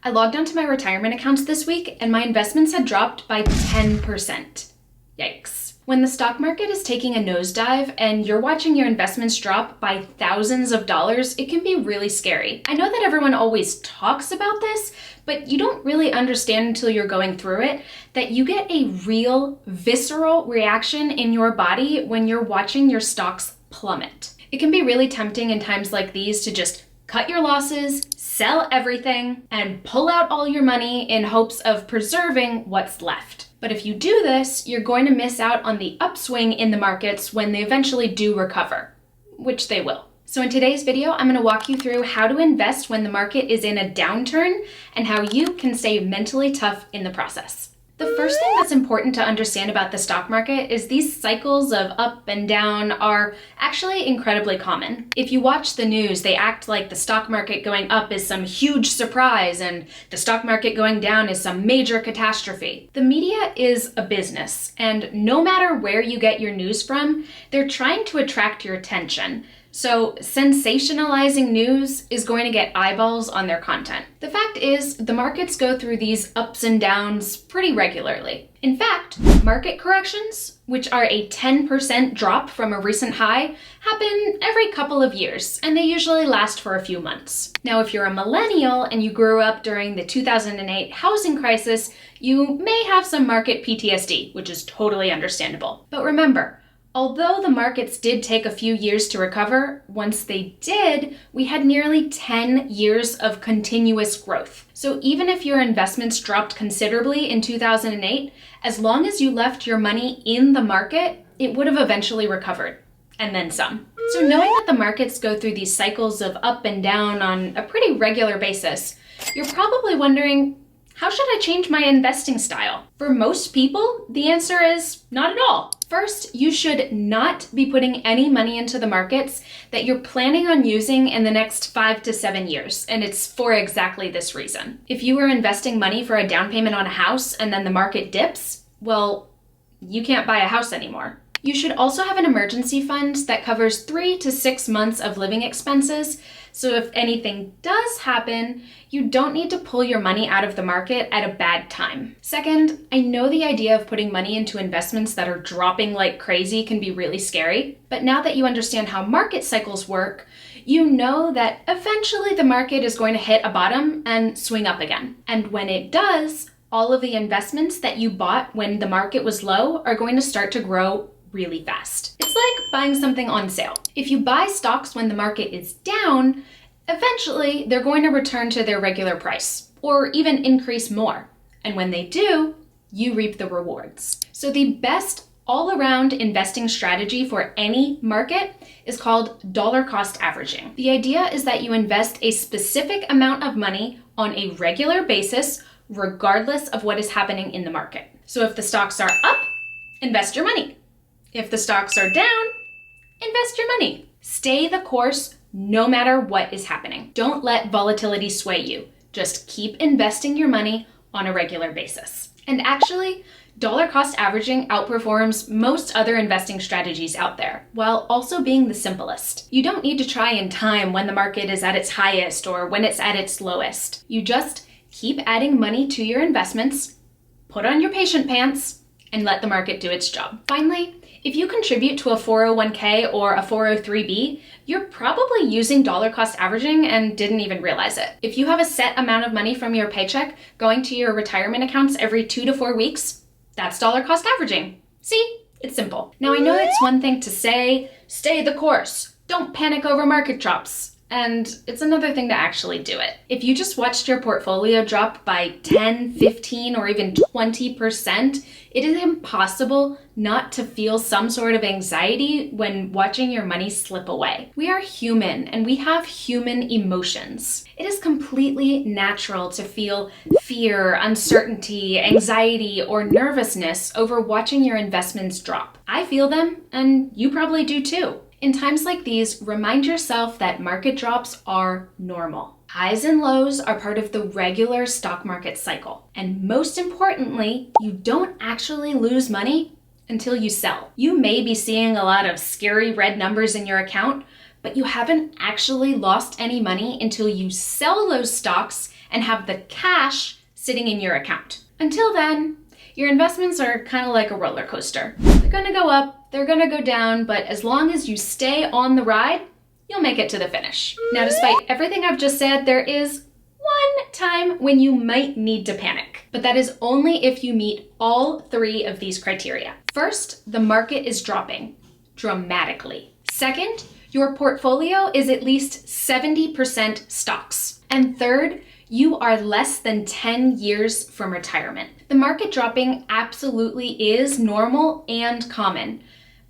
I logged onto my retirement accounts this week and my investments had dropped by 10%. Yikes. When the stock market is taking a nosedive and you're watching your investments drop by thousands of dollars, it can be really scary. I know that everyone always talks about this, but you don't really understand until you're going through it that you get a real visceral reaction in your body when you're watching your stocks plummet. It can be really tempting in times like these to just cut your losses, sell everything, and pull out all your money in hopes of preserving what's left. But if you do this, you're going to miss out on the upswing in the markets when they eventually do recover, which they will. So in today's video, I'm going to walk you through how to invest when the market is in a downturn and how you can stay mentally tough in the process. The first thing that's important to understand about the stock market is these cycles of up and down are actually incredibly common. If you watch the news, they act like the stock market going up is some huge surprise and the stock market going down is some major catastrophe. The media is a business, and no matter where you get your news from, they're trying to attract your attention. So sensationalizing news is going to get eyeballs on their content. The fact is, the markets go through these ups and downs pretty regularly. In fact, market corrections, which are a 10% drop from a recent high, happen every couple of years, and they usually last for a few months. Now, if you're a millennial and you grew up during the 2008 housing crisis, you may have some market PTSD, which is totally understandable. But remember, although the markets did take a few years to recover, once they did, we had nearly 10 years of continuous growth. So even if your investments dropped considerably in 2008, as long as you left your money in the market, it would have eventually recovered, and then some. So knowing that the markets go through these cycles of up and down on a pretty regular basis, you're probably wondering, how should I change my investing style? For most people, the answer is not at all. First, you should not be putting any money into the markets that you're planning on using in the next 5 to 7 years, and it's for exactly this reason. If you were investing money for a down payment on a house and then the market dips, well, you can't buy a house anymore. You should also have an emergency fund that covers 3 to 6 months of living expenses, so if anything does happen, you don't need to pull your money out of the market at a bad time. Second, I know the idea of putting money into investments that are dropping like crazy can be really scary, but now that you understand how market cycles work, you know that eventually the market is going to hit a bottom and swing up again. And when it does, all of the investments that you bought when the market was low are going to start to grow really fast. It's like buying something on sale. If you buy stocks when the market is down, eventually they're going to return to their regular price or even increase more. And when they do, you reap the rewards. So the best all-around investing strategy for any market is called dollar cost averaging. The idea is that you invest a specific amount of money on a regular basis, regardless of what is happening in the market. So if the stocks are up, invest your money. If the stocks are down, invest your money. Stay the course no matter what is happening. Don't let volatility sway you. Just keep investing your money on a regular basis. And actually, dollar cost averaging outperforms most other investing strategies out there, while also being the simplest. You don't need to try and time when the market is at its highest or when it's at its lowest. You just keep adding money to your investments, put on your patient pants, and let the market do its job. Finally, if you contribute to a 401k or a 403b, you're probably using dollar cost averaging and didn't even realize it. If you have a set amount of money from your paycheck going to your retirement accounts every 2 to 4 weeks, that's dollar cost averaging. See, it's simple. Now I know it's one thing to say, stay the course, don't panic over market drops. And it's another thing to actually do it. If you just watched your portfolio drop by 10, 15, or even 20%, it is impossible not to feel some sort of anxiety when watching your money slip away. We are human and we have human emotions. It is completely natural to feel fear, uncertainty, anxiety, or nervousness over watching your investments drop. I feel them, and you probably do too. In times like these, remind yourself that market drops are normal. Highs and lows are part of the regular stock market cycle. And most importantly, you don't actually lose money until you sell. You may be seeing a lot of scary red numbers in your account, but you haven't actually lost any money until you sell those stocks and have the cash sitting in your account. Until then, your investments are kind of like a roller coaster. They're gonna go up, they're gonna go down, but as long as you stay on the ride, you'll make it to the finish. Now, despite everything I've just said, there is one time when you might need to panic, but that is only if you meet all three of these criteria. First, the market is dropping dramatically. Second, your portfolio is at least 70% stocks. And third, you are less than 10 years from retirement. The market dropping absolutely is normal and common,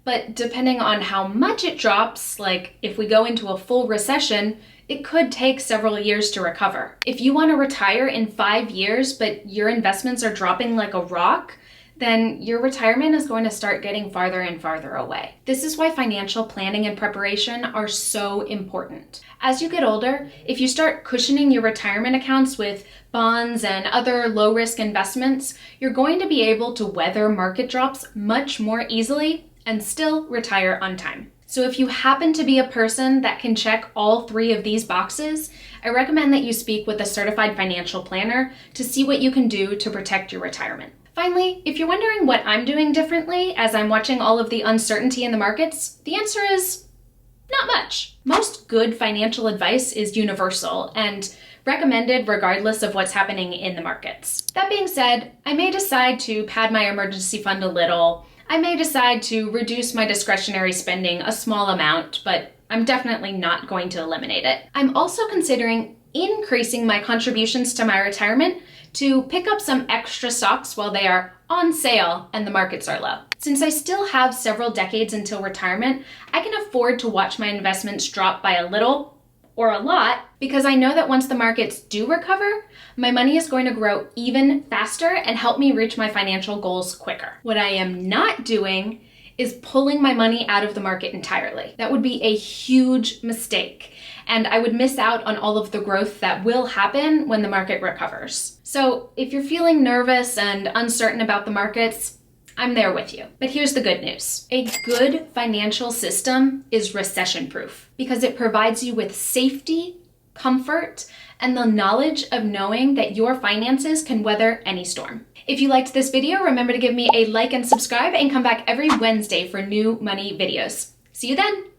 but depending on how much it drops, like if we go into a full recession, it could take several years to recover. If you want to retire in 5 years, but your investments are dropping like a rock, then your retirement is going to start getting farther and farther away. This is why financial planning and preparation are so important. As you get older, if you start cushioning your retirement accounts with bonds and other low-risk investments, you're going to be able to weather market drops much more easily and still retire on time. So if you happen to be a person that can check all three of these boxes, I recommend that you speak with a certified financial planner to see what you can do to protect your retirement. Finally, if you're wondering what I'm doing differently as I'm watching all of the uncertainty in the markets, the answer is not much. Most good financial advice is universal and recommended regardless of what's happening in the markets. That being said, I may decide to pad my emergency fund a little. I may decide to reduce my discretionary spending a small amount, but I'm definitely not going to eliminate it. I'm also considering increasing my contributions to my retirement to pick up some extra stocks while they are on sale and the markets are low. Since I still have several decades until retirement, I can afford to watch my investments drop by a little or a lot because I know that once the markets do recover, my money is going to grow even faster and help me reach my financial goals quicker. What I am not doing is pulling my money out of the market entirely. That would be a huge mistake, and I would miss out on all of the growth that will happen when the market recovers. So if you're feeling nervous and uncertain about the markets, I'm there with you. But here's the good news. A good financial system is recession-proof because it provides you with safety, comfort, and the knowledge of knowing that your finances can weather any storm. If you liked this video, remember to give me a like and subscribe and come back every Wednesday for new money videos. See you then.